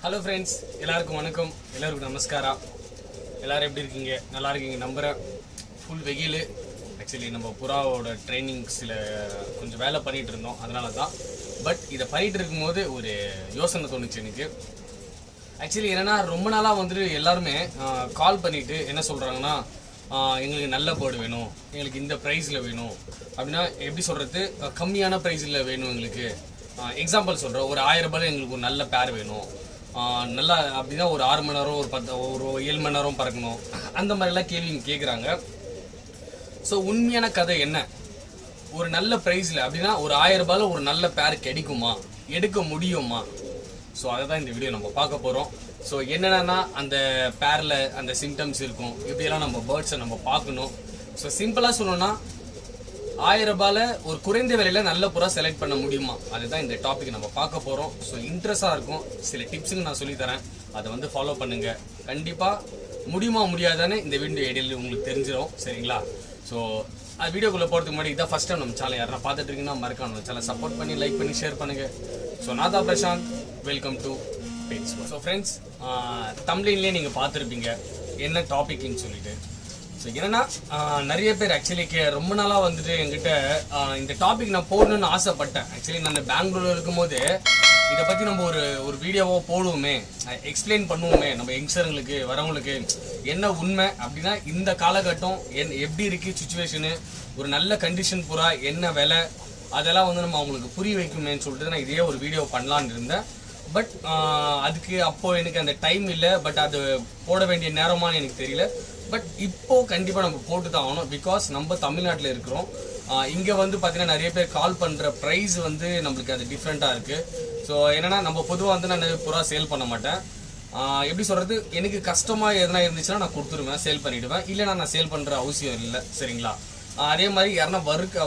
Hello friends, எல்லாருக்கும் வணக்கம், எல்லாருக்கும் நமஸ்காரம். எல்லோரும் எப்படி இருக்கீங்க? நல்லா இருக்கீங்க நம்புகிறேன். ஃபுல் வெயில். ஆக்சுவலி நம்ம புறாவோட ட்ரைனிங்ஸில் கொஞ்சம் வேலை பண்ணிகிட்டு இருந்தோம், அதனால தான். பட் இதை பண்ணிகிட்டு இருக்கும்போது ஒரு யோசனை தோணுச்சு எனக்கு. ஆக்சுவலி என்னென்னா, ரொம்ப நாளாக வந்துட்டு எல்லாருமே கால் பண்ணிவிட்டு என்ன சொல்கிறாங்கன்னா, எங்களுக்கு நல்ல பேர்டு வேணும், எங்களுக்கு இந்த ப்ரைஸில் வேணும் அப்படின்னா, எப்படி சொல்கிறது, கம்மியான ப்ரைஸில் வேணும் எங்களுக்கு. எக்ஸாம்பிள் சொல்கிறேன், ஒரு 1000 ரூபாயில் எங்களுக்கு ஒரு நல்ல பேர் வேணும், நல்லா அப்படின்னா ஒரு 6 மணி நேரம், ஒரு 7 மணி நேரம் பறக்கணும், அந்த மாதிரிலாம் கேள்வி கேட்குறாங்க. ஸோ உண்மையான கதை என்ன, ஒரு நல்ல ப்ரைஸில் அப்படின்னா ஒரு 1000 ரூபாயில் ஒரு நல்ல பேர் கிடைக்குமா, எடுக்க முடியுமா? ஸோ அதை தான் இந்த வீடியோ நம்ம பார்க்க போகிறோம். ஸோ என்னென்னா, அந்த பேரில் அந்த சிம்டம்ஸ் இருக்கும், இப்படியெல்லாம் நம்ம பேர்ட்ஸை நம்ம பார்க்கணும். ஸோ சிம்பிளாக சொல்லணும்னா, 1000 ரூபாயில் ஒரு குறைந்த விலையில் நல்ல புறா செலக்ட் பண்ண முடியுமா, அதுதான் இந்த டாபிக் நம்ம பார்க்க போகிறோம். ஸோ இன்ட்ரெஸ்டாக இருக்கும், சில டிப்ஸுங்க நான் சொல்லித்தரேன், அதை வந்து ஃபாலோ பண்ணுங்கள். கண்டிப்பாக முடியுமா முடியாதான்னு இந்த வீடியோ ஐடியில் உங்களுக்கு தெரிஞ்சிடும், சரிங்களா? ஸோ அது வீடியோக்குள்ளே போகிறதுக்கு முன்னாடி இதான் ஃபஸ்ட் டைம் நம்ம சேனல் யாரா பார்த்துட்டு இருக்கீங்கன்னா மறக்காம நம்ம சேனல் சப்போர்ட் பண்ணி லைக் பண்ணி ஷேர் பண்ணுங்கள். ஸோ நான் தான் Prashanth, welcome to page. So friends, தம்ப்லைன்லேயே நீங்கள் பார்த்துருப்பீங்க என்ன டாபிக்னு சொல்லிட்டு. ஸோ என்னன்னா, நிறைய பேர் ஆக்சுவலி ரொம்ப நாளாக வந்துட்டு என்கிட்ட இந்த டாபிக் நான் போடணும்னு ஆசைப்பட்டேன். ஆக்சுவலி நான் பெங்களூரில் இருக்கும்போது இதை பற்றி நம்ம ஒரு வீடியோவோ போடுவோமே, எக்ஸ்பிளைன் பண்ணுவோமே நம்ம யங்ஸ்டருங்களுக்கு வரவங்களுக்கு என்ன உண்மை அப்படின்னா, இந்த காலகட்டம் எப்படி இருக்குது சுச்சுவேஷனு, ஒரு நல்ல கண்டிஷன் புறா என்ன விலை, அதெல்லாம் வந்து நம்ம அவங்களுக்கு புரிய வைக்குமேன்னு சொல்லிட்டு நான் இதே ஒரு வீடியோ பண்ணலான்னு இருந்தேன். பட் அதுக்கு அப்போது எனக்கு அந்த டைம் இல்லை, பட் அது போட வேண்டிய நேரமானு எனக்கு தெரியல. பட் இப்போது கண்டிப்பாக நம்ம போட்டு தான் ஆகணும், பிகாஸ் நம்ம தமிழ்நாட்டில் இருக்கிறோம். இங்கே வந்து பார்த்தீங்கன்னா நிறைய பேர் கால் பண்ணுற ப்ரைஸ் வந்து நம்மளுக்கு அது டிஃப்ரெண்ட்டாக இருக்குது. ஸோ என்னென்னா, நம்ம பொதுவாக வந்து நான் புறா சேல் பண்ண மாட்டேன். எப்படி சொல்கிறது, எனக்கு கஷ்டமாக எதனா இருந்துச்சுன்னா நான் கொடுத்துருவேன், சேல் பண்ணிவிடுவேன். இல்லைனா நான் சேல் பண்ணுற அவசியம் இல்லை, சரிங்களா? அதே மாதிரி யாருன்னா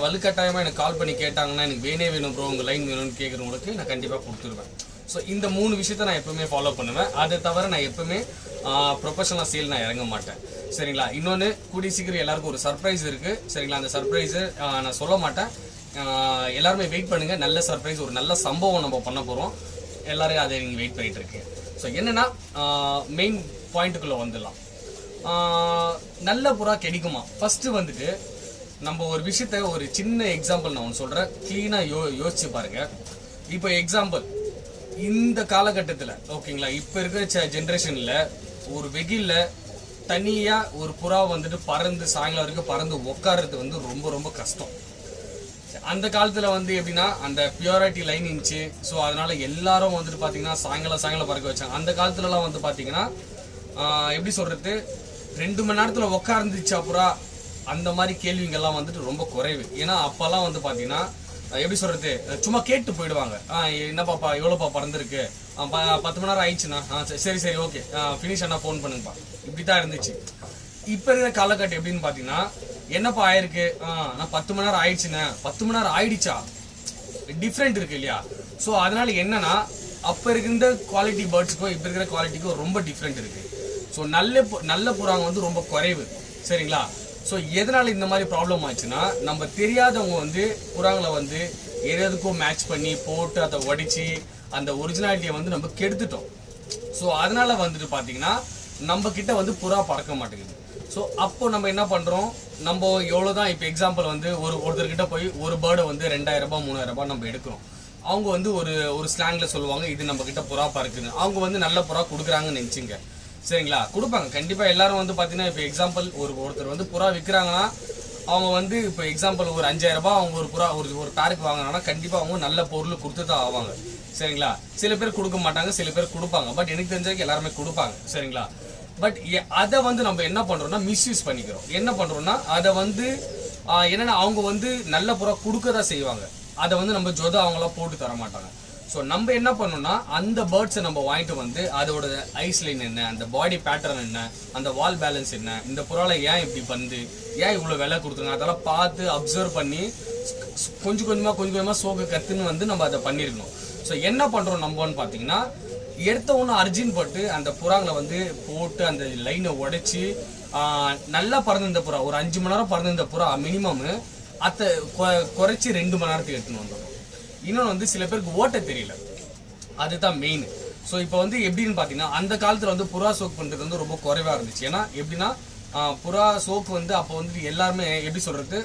வலுக்கட்டாயமாக எனக்கு கால் பண்ணி கேட்டாங்கன்னா, எனக்கு வேணும் ப்ரோ, உங்கள் லைன் வேணும்னு கேட்குறவங்களுக்கு நான் கண்டிப்பாக கொடுத்துருவேன். ஸோ இந்த 3 விஷயத்த நான் எப்பவுமே ஃபாலோ பண்ணுவேன். அதை தவிர நான் எப்பவுமே ப்ரொஃபஷனல் சேல் நான் இறங்க மாட்டேன், சரிங்களா? இன்னொன்று, கூடிய சீக்கிரம் எல்லாருக்கும் ஒரு சர்ப்ரைஸ் இருக்குது, சரிங்களா? அந்த சர்ப்ரைஸு நான் சொல்ல மாட்டேன், எல்லாருமே வெயிட் பண்ணுங்கள். நல்ல சர்ப்ரைஸ், ஒரு நல்ல சம்பவம் நம்ம பண்ண போகிறோம், எல்லோரும் அதை நீங்கள் வெயிட் பண்ணிகிட்டு இருக்கீங்க. ஸோ என்னென்னா, மெயின் பாயிண்ட்டுக்குள்ளே வந்துடலாம். நல்ல புறா கிடைக்குமா? ஃபஸ்ட்டு வந்துட்டு நம்ம ஒரு விஷயத்த, ஒரு சின்ன எக்ஸாம்பிள் நான் ஒன்று சொல்கிறேன், க்ளீனாக யோசிச்சு பாருங்கள். இப்போ எக்ஸாம்பிள், இந்த காலகட்டத்தில் ஓகேங்களா, இப்போ இருக்கிற ஜென்ரேஷனில் ஒரு வெயிலில் தனியாக ஒரு புறா வந்துட்டு பறந்து சாயங்காலம் வரைக்கும் பறந்து உட்கார்றது வந்து ரொம்ப ரொம்ப கஷ்டம். அந்த காலத்தில் வந்து எப்படின்னா, அந்த பியூரிட்டி லைன் இருந்துச்சு. ஸோ அதனால் எல்லாரும் வந்துட்டு பார்த்தீங்கன்னா சாயங்காலம் பறக்க வச்சாங்க. அந்த காலத்துலலாம் வந்து பார்த்தீங்கன்னா எப்படி சொல்கிறது, 2 மணி நேரத்தில் உட்கார்ந்துச்சா புறா, அந்த மாதிரி கேள்விங்கள்லாம் வந்துட்டு ரொம்ப குறைவு. ஏன்னா அப்போல்லாம் வந்து பார்த்தீங்கன்னா எப்படி சொல்கிறது, சும்மா கேட்டு போயிடுவாங்க, என்னப்பாப்பா எவ்வளோப்பா பறந்துருக்கு, 10 மணி நேரம் ஆயிடுச்சுண்ணா, சரி ஓகே ஃபினிஷ் ஆனால் ஃபோன் பண்ணுங்கப்பா, இப்படி தான் இருந்துச்சு. இப்போ இருக்கிற காலகட்டம் எப்படின்னு பார்த்தீங்கன்னா, என்னப்பா ஆயிருக்கு, நான் 10 மணி நேரம் ஆயிடுச்சுண்ணே, 10 மணி நேரம் ஆயிடுச்சா, டிஃப்ரெண்ட் இருக்கு இல்லையா? ஸோ அதனால என்னன்னா, அப்போ இருக்கிற குவாலிட்டி பேர்ட்ஸுக்கும் இப்போ இருக்கிற குவாலிட்டிக்கும் ரொம்ப டிஃப்ரெண்ட் இருக்கு. ஸோ நல்ல புறாங்க வந்து ரொம்ப குறைவு, சரிங்களா? ஸோ எதனால் இந்த மாதிரி ப்ராப்ளம் ஆச்சுன்னா, நம்ம தெரியாதவங்க வந்து புறாங்களை வந்து எதுக்கும் மேட்ச் பண்ணி போட்டு அதை உடைச்சி அந்த ஒரிஜினாலிட்டியை வந்து நம்ம கெடுத்துட்டோம். ஸோ அதனால் வந்துட்டு பார்த்தீங்கன்னா நம்ம கிட்ட வந்து புறா பறக்க மாட்டேங்குது. ஸோ அப்போ நம்ம என்ன பண்ணுறோம், நம்ம எவ்வளோ தான் இப்போ எக்ஸாம்பிள் வந்து ஒருத்தர்கிட்ட போய் ஒரு பேர்டை வந்து 2000 ரூபாய் 3000 ரூபாய் நம்ம எடுக்கிறோம். அவங்க வந்து ஒரு ஸ்லாங்கில் சொல்லுவாங்க, இது நம்ம கிட்ட புறா பறக்குன்னு. அவங்க வந்து நல்ல புறா கொடுக்குறாங்கன்னு நினச்சிங்க, சரிங்களா? கொடுப்பாங்க கண்டிப்பாக. எல்லாரும் வந்து பார்த்தீங்கன்னா, இப்போ எக்ஸாம்பிள் ஒருத்தர் வந்து புறா விற்கிறாங்கன்னா, அவங்க வந்து இப்போ எக்ஸாம்பிள் ஒரு 5000 ரூபாய் அவங்க ஒரு புறா ஒரு பேருக்கு வாங்கினாங்கன்னா கண்டிப்பாக அவங்க நல்ல பொருள் கொடுத்து தான் ஆவாங்க, சரிங்களா? சில பேர் கொடுக்க மாட்டாங்க, சில பேர் கொடுப்பாங்க. பட் எனக்கு தெரிஞ்சதுக்கு எல்லாருமே கொடுப்பாங்க, சரிங்களா? பட் அதை வந்து நம்ம என்ன பண்ணுறோம்னா, மிஸ்யூஸ் பண்ணிக்கிறோம். என்ன பண்ணுறோம்னா, அதை வந்து என்னென்னா, அவங்க வந்து நல்ல புறா கொடுக்க தான் செய்வாங்க, அதை வந்து நம்ம அவங்களாம் போட்டு தர மாட்டாங்க. ஸோ நம்ம என்ன பண்ணோம்னா, அந்த பேர்ட்ஸை நம்ம வாங்கிட்டு வந்து அதோட ஐஸ் லைன் என்ன, அந்த பாடி பேட்டர்ன் என்ன, அந்த வால் பேலன்ஸ் என்ன, இந்த புறாவில் ஏன் இப்படி வந்து ஏன் இவ்வளோ விலை கொடுத்துருங்க, அதெல்லாம் பார்த்து அப்சர்வ் பண்ணி கொஞ்சம் கொஞ்சமாக சோக கற்றுன்னு வந்து நம்ம அதை பண்ணியிருக்கணும். ஸோ என்ன பண்ணுறோம் நம்மன்னு பார்த்தீங்கன்னா, எடுத்த ஒன்று அர்ஜின் பட்டு அந்த புறாங்களை வந்து போட்டு அந்த லைனை உடைச்சி நல்லா பறந்துருந்த புறா, ஒரு 5 மணி நேரம் பறந்துருந்த புறா மினிமம் அதை குறைச்சி 2 மணி நேரத்துக்கு எடுத்துன்னு வந்துடும். இன்னொன்று வந்து சில பேருக்கு ஓட்ட தெரியல, அதுதான் மெயின். ஸோ இப்போ வந்து எப்படின்னு பார்த்தீங்கன்னா அந்த காலத்தில் வந்து புறா சோக் பண்ணுறது வந்து ரொம்ப குறைவாக இருந்துச்சு. ஏன்னா எப்படின்னா புறா சோக்கு வந்து அப்போ வந்து எல்லாருமே எப்படி சொல்கிறது,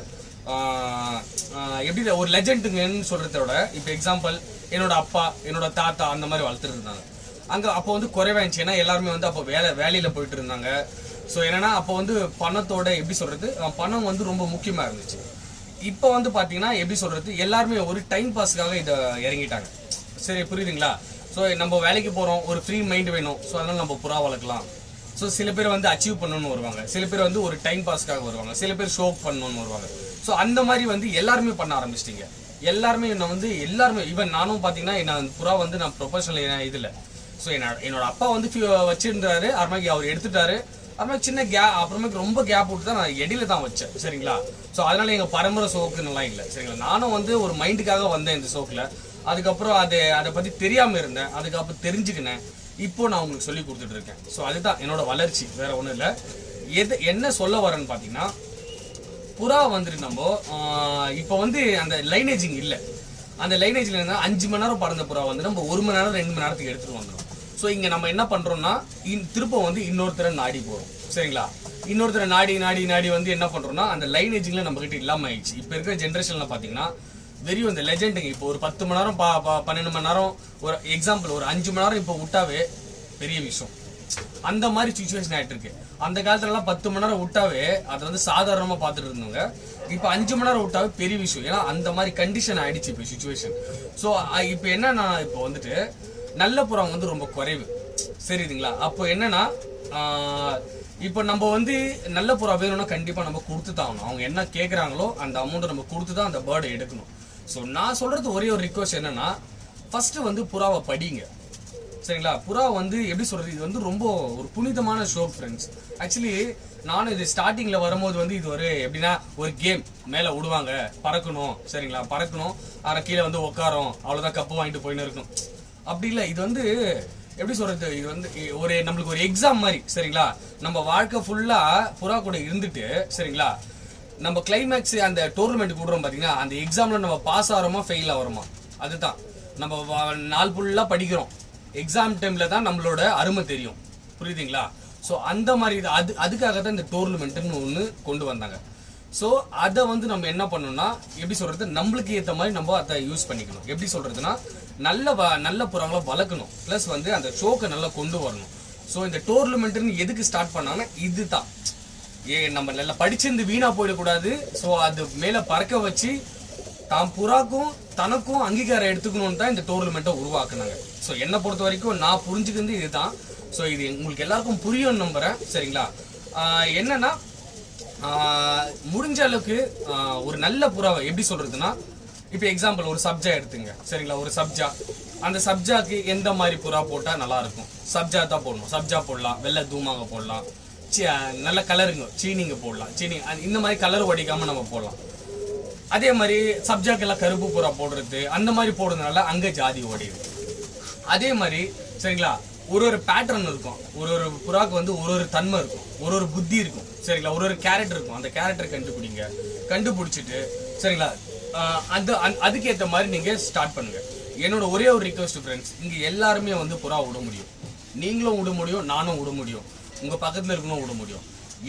எப்படி ஒரு லெஜெண்டுங்கன்னு சொல்கிறத விட இப்போ எக்ஸாம்பிள் என்னோட அப்பா என்னோட தாத்தா அந்த மாதிரி வளர்த்துட்டு இருந்தாங்க. அங்கே அப்போ வந்து குறைவாயிருந்துச்சு. ஏன்னா எல்லாருமே வந்து அப்போ வேலையில் போயிட்டு இருந்தாங்க. ஸோ என்னன்னா அப்போ வந்து பணத்தோட எப்படி சொல்கிறது, பணம் வந்து ரொம்ப முக்கியமாக இருந்துச்சு. இப்போ வந்து பார்த்தீங்கன்னா எப்படி சொல்கிறது, எல்லாருமே ஒரு டைம் பாஸ்க்காக இதை இறங்கிட்டாங்க. சரி புரியுதுங்களா? ஸோ நம்ம வேலைக்கு போகிறோம், ஒரு ஃப்ரீ மைண்ட் வேணும், ஸோ அதனால் நம்ம புறா வளர்க்கலாம். ஸோ சில பேர் வந்து அச்சீவ் பண்ணணும்னு வருவாங்க, சில பேர் வந்து ஒரு டைம் பாஸ்க்காக வருவாங்க, சில பேர் ஷோ பண்ணணும்னு வருவாங்க. ஸோ அந்த மாதிரி வந்து எல்லாருமே பண்ண ஆரம்பிச்சிட்டிங்க. எல்லாருமே என்ன வந்து எல்லாருமே ஈவன் நானும் பார்த்தீங்கன்னா நான் புறா வந்து நான் ப்ரொஃபஷனல் இதில். ஸோ என்னோட அப்பா வந்து வச்சிருந்தாரு, அப்புறமேக்கு அவர் எடுத்துட்டாரு. அப்புறமா சின்ன அப்புறமேக்கு ரொம்ப கேப் விட்டு தான் நான் இடையில தான் வச்சேன். சரிங்களா? ஸோ அதனால எங்கள் பரம்பரை சோக்கு நல்லா இல்லை. சரிங்களா? நானும் வந்து ஒரு மைண்டுக்காக வந்தேன் இந்த சோக்கில். அதுக்கப்புறம் அதை பற்றி தெரியாமல் இருந்தேன், அதுக்கப்புறம் தெரிஞ்சுக்கினேன். இப்போ நான் உங்களுக்கு சொல்லி கொடுத்துட்டு இருக்கேன். ஸோ அதுதான் என்னோட வளர்ச்சி, வேற ஒன்றும் இல்லை. என்ன சொல்ல வரேன்னு பார்த்தீங்கன்னா, புறா வந்துட்டு நம்ம இப்போ வந்து அந்த லைனேஜிங் இல்லை. அந்த லைனேஜில் இருந்தால் 5 மணி நேரம் பறந்த புறா வந்து நம்ம 1 மணி நேரம் 2 மணி நேரத்துக்கு எடுத்துகிட்டு வந்துடும். ஸோ இங்கே நம்ம என்ன பண்ணுறோம்னா திரும்ப வந்து இன்னொருத்தரை நாடி போகிறோம். சரிங்களா? இன்னொருத்தரை நாடி வந்து என்ன பண்ணுறோம்னா அந்த லைனேஜிங்கில் நம்மகிட்ட இல்லாமல் ஆயிடுச்சு. இப்போ இருக்கிற ஜென்ரேஷனில் பார்த்தீங்கன்னா வெறும் இந்த லெஜெண்டுங்க இப்போ ஒரு 10 மணி நேரம் 12 மணி நேரம், ஒரு எக்ஸாம்பிள் ஒரு 5 மணி நேரம் இப்போ விட்டாவே பெரிய விஷயம். அந்த மாதிரி சுச்சுவேஷன் ஆகிட்டு இருக்கு. அந்த காலத்துலலாம் 10 மணி நேரம் விட்டாவே அதை வந்து சாதாரணமாக பார்த்துட்டு இருந்தவங்க, இப்போ 5 மணி நேரம் விட்டாவே பெரிய விஷயம். ஏன்னா அந்த மாதிரி கண்டிஷன் ஆயிடுச்சு இப்போ சுச்சுவேஷன். ஸோ இப்போ என்னன்னா இப்போ வந்துட்டு நல்ல புறம் வந்து ரொம்ப குறைவு. சரிதுங்களா? அப்போ என்னன்னா இப்போ நம்ம வந்து நல்ல புறா வேணும்னா கண்டிப்பாக நம்ம கொடுத்து தான் ஆகணும். அவங்க என்ன கேட்குறாங்களோ அந்த அமௌண்ட்டை நம்ம கொடுத்து தான் அந்த பேர்டை எடுக்கணும். ஸோ நான் சொல்றது ஒரே ஒரு ரிக்வஸ்ட் என்னன்னா, ஃபர்ஸ்ட் வந்து புறாவை படிங்க. சரிங்களா? புறா வந்து எப்படி சொல்றது, இது வந்து ரொம்ப ஒரு புனிதமான ஷோ ஃப்ரெண்ட்ஸ். ஆக்சுவலி நானும் இது ஸ்டார்டிங்ல வரும்போது வந்து இது ஒரு எப்படின்னா ஒரு கேம், மேலே விடுவாங்க, பறக்கணும். சரிங்களா? பறக்கணும், ஆனால் கீழே வந்து உட்காரோம், அவ்வளோதான், கப்பு வாங்கிட்டு போயின்னு இருக்கணும். அப்படி இல்லை. இது வந்து எப்படி சொல்றது, இது வந்து ஒரு நம்மளுக்கு ஒரு எக்ஸாம் மாதிரி. சரிங்களா? நம்ம வாழ்க்கை ஃபுல்லா புறா கூட இருந்துட்டு, சரிங்களா, நம்ம கிளைமேக்ஸ் அந்த டோர்னமெண்ட் கூடுறோம் பாத்தீங்கன்னா, அந்த எக்ஸாம்ல நம்ம பாஸ் ஆகிறோமா ஃபெயில் ஆகிறோமா, அதுதான். நம்ம நாள் ஃபுல்லா படிக்கிறோம், எக்ஸாம் டைம்ல தான் நம்மளோட அருமை தெரியும். புரியுதுங்களா? ஸோ அந்த மாதிரி அதுக்காக தான் இந்த டோர்னமெண்ட்னு ஒன்று கொண்டு வந்தாங்க. ஸோ அதை வந்து நம்ம என்ன பண்ணணும்னா எப்படி சொல்றது, நம்மளுக்கு ஏற்ற மாதிரி நம்ம அதை யூஸ் பண்ணிக்கணும். எப்படி சொல்றதுன்னா நல்ல புறாங்களை வளர்க்கணும், ப்ளஸ் வந்து அந்த ஷோக்கை நல்லா கொண்டு வரணும். ஸோ இந்த டோர்னமெண்ட்னு எதுக்கு ஸ்டார்ட் பண்ணாங்கன்னா இதுதான். நம்ம நல்லா படிச்சிருந்து வீணா போயிடக்கூடாது. ஸோ அது மேலே பறக்க வச்சு தான் புறாக்கும் தனக்கும் அங்கீகாரம் எடுத்துக்கணும்னு தான் இந்த டோர்னமெண்ட்டை உருவாக்குனாங்க. ஸோ என்னை பொறுத்த வரைக்கும் நான் புரிஞ்சுக்கிறது இதுதான். ஸோ இது உங்களுக்கு எல்லாருக்கும் புரியும்னு நம்புறேன். சரிங்களா? என்னன்னா முடிஞ்ச அளவுக்கு ஒரு நல்ல புறாவை எப்படி சொல்றதுன்னா, இப்போ எக்ஸாம்பிள் ஒரு சப்ஜா எடுத்துங்க. சரிங்களா? ஒரு சப்ஜா, அந்த சப்ஜாக்கு எந்த மாதிரி புறா போட்டால் நல்லா இருக்கும்? சப்ஜா தான் போடணும். சப்ஜா போடலாம், வெள்ளை தூமாங்க போடலாம், நல்ல கலருங்க சீனிங்க போடலாம், சீனி இந்த மாதிரி கலர் வடிக்காம நம்ம போடலாம். அதே மாதிரி சப்ஜாக்கெல்லாம் கருப்பு புறா போடுறது, அந்த மாதிரி போடுறதுனால அங்க ஜாதி ஓடிடுது. அதே மாதிரி சரிங்களா, ஒரு பேட்டர்ன் இருக்கும், ஒரு புறாக்கு வந்து ஒரு தன்மை இருக்கும், ஒரு புத்தி இருக்கும். சரிங்களா? ஒரு கேரக்டர் இருக்கும். அந்த கேரக்டர் கண்டுபிடிச்சிட்டு சரிங்களா, அதுக்கு ஏற்ற மாதிரி நீங்க ஸ்டார்ட் பண்ணுங்க. என்னோட ஒரே ஒரு ரிக்வெஸ்ட் ஃப்ரெண்ட்ஸ், இங்க எல்லாருமே வந்து புறா விட முடியும். நீங்களும் விட முடியும், நானும் விட முடியும், உங்க பக்கத்துல இருக்கணும் விட முடியும்.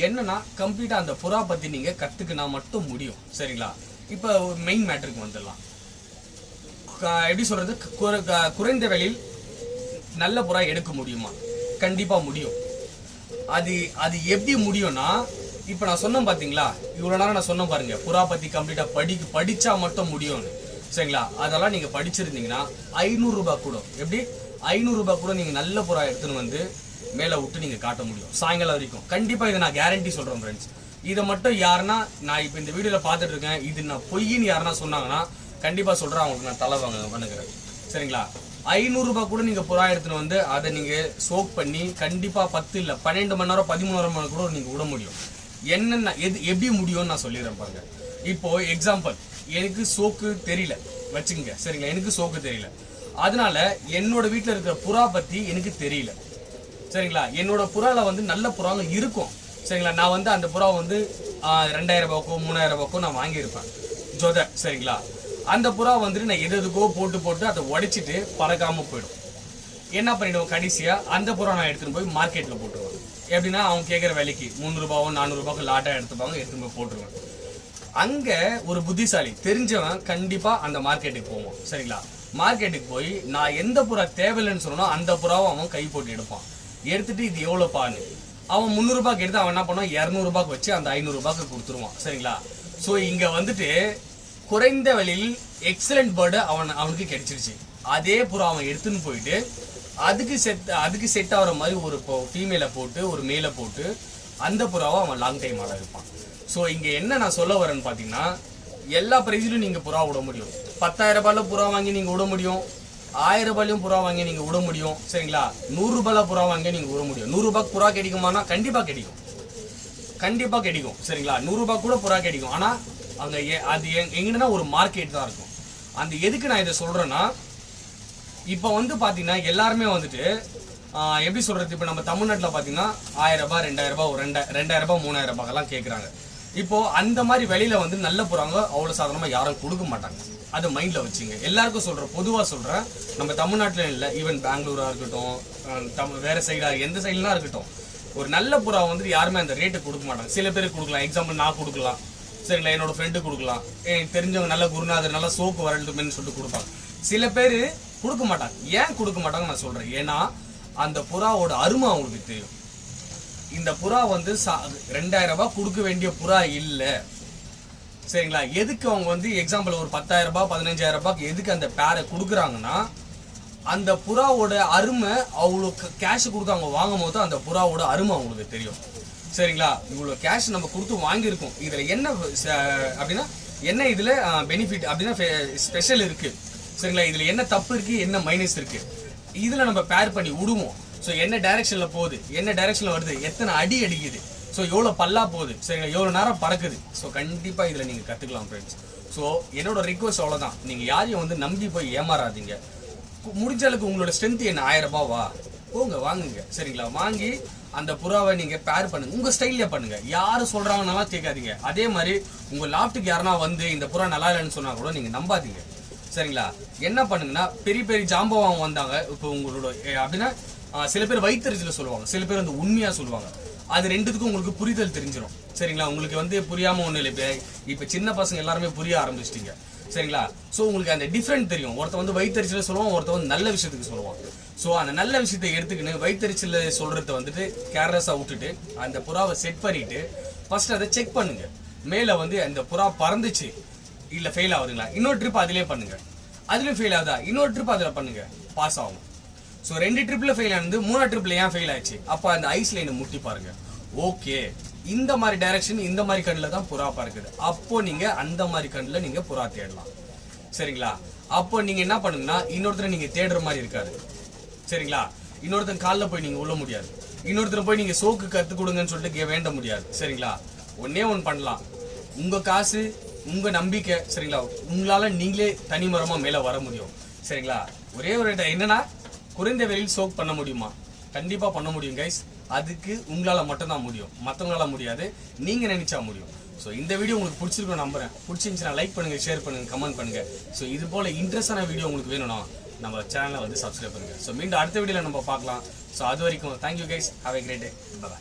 என்னன்னா கம்ப்ளீட்டா அந்த புறா பத்தி நீங்க கத்துக்கினா மட்டும் முடியும். சரிங்களா? இப்ப மெயின் மேட்டருக்கு வந்துடலாம். எப்படி சொல்றது, குறைந்த விலையில் நல்ல புறா எடுக்க முடியுமா? கண்டிப்பா முடியும். அது எப்படி முடியும்னா, இப்ப நான் சொன்னேன் பாத்தீங்களா, இவ்வளவு நேரம் நான் சொன்னேன் பாருங்க, புறா பத்தி கம்ப்ளீட்டா படிச்சா மட்டும் முடியும்னு. சரிங்களா? அதெல்லாம் நீங்க படிச்சிருந்தீங்கன்னா 500 ரூபாய் கூட, எப்படி 500 ரூபாய் கூட நீங்க நல்ல புறா எடுத்துன்னு வந்து மேல விட்டு நீங்க காட்ட முடியும் சாயங்காலம் வரைக்கும். கண்டிப்பா இதை நான் கேரண்டி சொல்றேன் ஃப்ரெண்ட்ஸ். இதை மட்டும் யாருன்னா, நான் இப்ப இந்த வீடியோல பாத்துட்டு இருக்கேன், இது நான் பொய்ன்னு யாருன்னா சொன்னாங்கன்னா கண்டிப்பா சொல்றேன், அவங்களுக்கு நான் தலை வணங்குறேன். சரிங்களா? 500 ரூபாய் கூட நீங்க புறா எடுத்துன்னு வந்து அதை நீங்க சோக் பண்ணி கண்டிப்பா 10 இல்ல 12 மணி நேரம் 13 மணி நேரம் கூட நீங்க விட முடியும். என்னென்ன எப்படி முடியும்னு நான் சொல்லிடுறேன் பாருங்க. இப்போ எக்ஸாம்பிள், எனக்கு சோக்கு தெரியல வச்சுக்கங்க. சரிங்களா? எனக்கு சோக்கு தெரியல, அதனால என்னோட வீட்டுல இருக்கிற புறா பத்தி எனக்கு தெரியல. சரிங்களா? என்னோட புறால வந்து நல்ல புறாங்க இருக்கும். சரிங்களா? நான் வந்து அந்த புறா வந்து 2000 ரூபாய்க்கோ 3000 ரூபாய்க்கோ நான் வாங்கியிருப்பேன் ஜொத. சரிங்களா? அந்த புறா வந்துட்டு நான் எதுக்கோ போட்டு அதை உடைச்சிட்டு பறக்காம போயிடும். என்ன பண்ணிடுவோம், கடைசியா அந்த புறா நான் எடுத்துட்டு போய் மார்க்கெட்ல போட்டுருவேன். எப்படின்னா அவங்க கேட்குற விலைக்கு 300 ரூபாவோ 400 ரூபாய்க்கு லாட்டா எடுத்துப்பாங்க, எடுத்துட்டு போய் போட்டுருவேன். அங்க ஒரு புத்திசாலி தெரிஞ்சவன் கண்டிப்பா அந்த மார்க்கெட்டுக்கு போவான். சரிங்களா, மார்க்கெட்டுக்கு போய் நான் எந்த புறா தேவையில்லைன்னு சொன்னா அந்த புறாவை அவன் கை போட்டு எடுப்பான். எடுத்துட்டு இது எவ்வளவுப்பான்னு அவன் 300 ரூபாய்க்கு எடுத்து அவன் என்ன பண்ணுவான், 200 ரூபாய்க்கு வச்சு அந்த 500 ரூபாய்க்கு கொடுத்துருவான். சரிங்களா, ஸோ இங்க வந்துட்டு குறைந்த விலையில் எக்ஸலண்ட் பேர்டு அவனுக்கு கிடைச்சிருச்சு. அதே புறா அவன் எடுத்துன்னு போயிட்டு அதுக்கு செட் ஆகிற மாதிரி ஒரு ஃபீமேலை போட்டு ஒரு மேலை போட்டு அந்த புறாவை அவன் லாங் டைம் ஆட இருப்பான். ஸோ இங்க என்ன நான் சொல்ல வரேன்னு பாத்தீங்கன்னா, எல்லா பிரைஸ்லயும் நீங்க புறா விட முடியும். 10,000 ரூபாயில புறா வாங்கி நீங்க விட முடியும், 1000 ரூபாயிலும் புறா வாங்கி நீங்க விட முடியும். சரிங்களா, 100 ரூபாயில புறா வாங்கி நீங்க விட முடியும். 100 ரூபாய்க்கு புறா கிடைக்குமானா கண்டிப்பா கிடைக்கும், கண்டிப்பா கிடைக்கும். சரிங்களா, 100 ரூபாய் கூட புறா கிடைக்கும். ஆனா அங்க அது எங்கன்னா ஒரு மார்க்கெட் தான் இருக்கும். அந்த எதுக்கு நான் இதை சொல்றேன்னா, இப்ப வந்து பாத்தீங்கன்னா எல்லாருமே வந்துட்டு எப்படி சொல்றது, இப்ப நம்ம தமிழ்நாட்டில் பாத்தீங்கன்னா 1000 ரூபாய் 2000 ரூபாய் 2000 ரூபாய் 3000 ரூபாய்லாம் கேட்கறாங்க. இப்போ அந்த மாதிரி வெளியில வந்து நல்ல புறாங்க அவ்வளவு சாதாரணமா யாரும் கொடுக்க மாட்டாங்க. அது மைண்ட்ல வச்சுங்க. எல்லாருக்கும் சொல்றேன், பொதுவா சொல்றேன், நம்ம தமிழ்நாட்டுல இல்ல, ஈவன் பெங்களூரா இருக்கட்டும், வேற சைடா எந்த சைட்லாம் இருக்கட்டும், ஒரு நல்ல புறா வந்துட்டு யாருமே அந்த ரேட்டு கொடுக்க மாட்டாங்க. சில பேருக்கு கொடுக்கலாம், எக்ஸாம்பிள் நான் கொடுக்கலாம். சரிங்களா, என்னோட ஃப்ரெண்டு கொடுக்கலாம், தெரிஞ்சவங்க நல்ல குருநாதர் நல்ல சோப்பு வரட்டுமேன்னு சொல்லிட்டு கொடுப்பாங்க. சில பேர் கொடுக்க மாட்டாங்க. ஏன் கொடுக்க மாட்டாங்க நான் சொல்றேன், ஏன்னா அந்த புறாவோட அருமை அவங்களுக்கு தெரியும். இந்த புறா வந்து 2000 ரூபாய் கொடுக்க வேண்டிய புறா இல்ல. சரிங்களா, எதுக்கு அவங்க வந்து எக்ஸாம்பிள் ஒரு 10,000 ரூபாய் 15,000 ரூபாய்க்கு எதுக்கு அந்த பேரை கொடுக்குறாங்கன்னா, அந்த புறாவோட அருமை அவ்வளவு கேஷ் கொடுத்து அவங்க வாங்கும் போது அந்த புறாவோட அருமை அவங்களுக்கு தெரியும். சரிங்களா, இவ்வளவு கேஷ் நம்ம கொடுத்து வாங்கியிருக்கோம், இதுல என்ன அப்படின்னா என்ன இதுல பெனிஃபிட் அப்படின்னா ஸ்பெஷல் இருக்கு. சரிங்களா, இதுல என்ன தப்பு இருக்கு, என்ன மைனஸ் இருக்கு, இதுல நம்ம பேர் பண்ணி விடுவோம். ஸோ என்ன டைரக்ஷன்ல போகுது, என்ன டைரக்ஷன்ல வருது, எத்தனை அடி அடிக்குது, ஸோ எவ்வளவு பல்லா போகுது, சரிங்களா, எவ்வளவு நேரம் பறக்குது. ஸோ கண்டிப்பா இதுல நீங்க கத்துக்கலாம் ஃப்ரெண்ட்ஸ். ஸோ என்னோட ரிக்வஸ்ட் அவ்வளவுதான், நீங்க யாரையும் வந்து நம்பி போய் ஏமாறாதீங்க. முடிஞ்ச அளவுக்கு உங்களோட ஸ்ட்ரென்த் என்ன 1000 ரூபாவா போங்க வாங்குங்க. சரிங்களா, வாங்கி அந்த புறாவை நீங்க பேர் பண்ணுங்க, உங்க ஸ்டைல்ல பண்ணுங்க. யாரு சொல்றாங்கன்னா கேட்காதீங்க. அதே மாதிரி உங்க லாஃப்ட்டுக்கு யாருன்னா வந்து இந்த புறா நல்லா இல்லைன்னு சொன்னா கூட நீங்க நம்பாதீங்க. சரிங்களா, என்ன பண்ணுங்கன்னா, பெரிய பெரிய ஜாம்பவான் வந்தாங்க இப்போ உங்களோட அப்படின்னா சில பேர் வயிற்றுல சொல்லுவாங்க, சில பேர் வந்து உண்மையா சொல்லுவாங்க. அது ரெண்டுத்துக்கும் உங்களுக்கு புரிதல் தெரிஞ்சிடும். சரிங்களா, உங்களுக்கு வந்து புரியாம ஒண்ணு இல்லை. இப்ப சின்ன பசங்க எல்லாருமே புரிய ஆரம்பிச்சிட்டீங்க. சரிங்களா, சோ உங்களுக்கு அந்த டிஃபரெண்ட் தெரியும். ஒருத்த வந்து வயிற்றுல சொல்லுவான், ஒருத்த வந்து நல்ல விஷயத்துக்கு சொல்லுவான். சோ அந்த நல்ல விஷயத்தை எடுத்துக்கின்னு வயிற்றுல சொல்றத வந்துட்டு கேர்லெஸ்ஸா விட்டுட்டு அந்த புறாவை செட் பண்ணிட்டு ஃபர்ஸ்ட் அதை செக் பண்ணுங்க. மேல வந்து அந்த புறா பறந்துச்சு இல்ல ஃபெயில் ஆகுதுங்களா, இன்னொரு ட்ரிப் அதிலே பண்ணுங்க. அதுலயும் ஃபெயில் ஆகுதா, இன்னொரு ட்ரிப் அதுல பண்ணுங்க, பாஸ் ஆகும். ஸோ 2 ட்ரிப்ல ஃபெயில் ஆனது, 3 ட்ரிப்ல ஏன் ஃபெயில் ஆயிடுச்சு, அப்ப அந்த ஐஸ் லைனை முட்டி பாருங்க. ஓகே, இந்த மாதிரி டைரக்ஷன் இந்த மாதிரி கண்ணில் தான் புறா பறக்குது, அப்போ நீங்க அந்த மாதிரி கண்ணில் நீங்க புறா தேடலாம். சரிங்களா, அப்போ நீங்க என்ன பண்ணுங்கன்னா, இன்னொருத்தர் நீங்க தேடுற மாதிரி இருக்காது. சரிங்களா, இன்னொருத்தன் காலில் போய் நீங்க உள்ள முடியாது, இன்னொருத்தர் போய் நீங்க சோக்கு கத்து கொடுங்கன்னு சொல்லிட்டு வேண்ட முடியாது. சரிங்களா, ஒன்னே ஒன்று பண்ணலாம், உங்க காசு உங்க நம்பிக்கை. சரிங்களா, உங்களால நீங்களே தனிமரமா மேல வர முடியும். சரிங்களா, ஒரே ஒரு என்னன்னா, குறைந்த விலையில் சோக் பண்ண முடியுமா, கண்டிப்பா பண்ண முடியும் கைஸ். அதுக்கு உங்களால மட்டும் தான் முடியும், மற்றவங்களால முடியாது, நீங்க நினைச்சா முடியும். ஸோ இந்த வீடியோ உங்களுக்கு பிடிச்சிருக்கும் நம்புறேன். பிடிச்சிருந்துச்சுன்னா லைக் பண்ணுங்க, ஷேர் பண்ணுங்க, கமெண்ட் பண்ணுங்க. ஸோ இது போல இன்ட்ரெஸ்டான வீடியோ உங்களுக்கு வேணும்னா நம்ம சேனலை வந்து சப்ஸ்கிரைப் பண்ணுங்க. ஸோ மீண்டும் அடுத்த வீடியோல நம்ம பார்க்கலாம். ஸோ அது வரைக்கும் thank you guys, have a great day, by.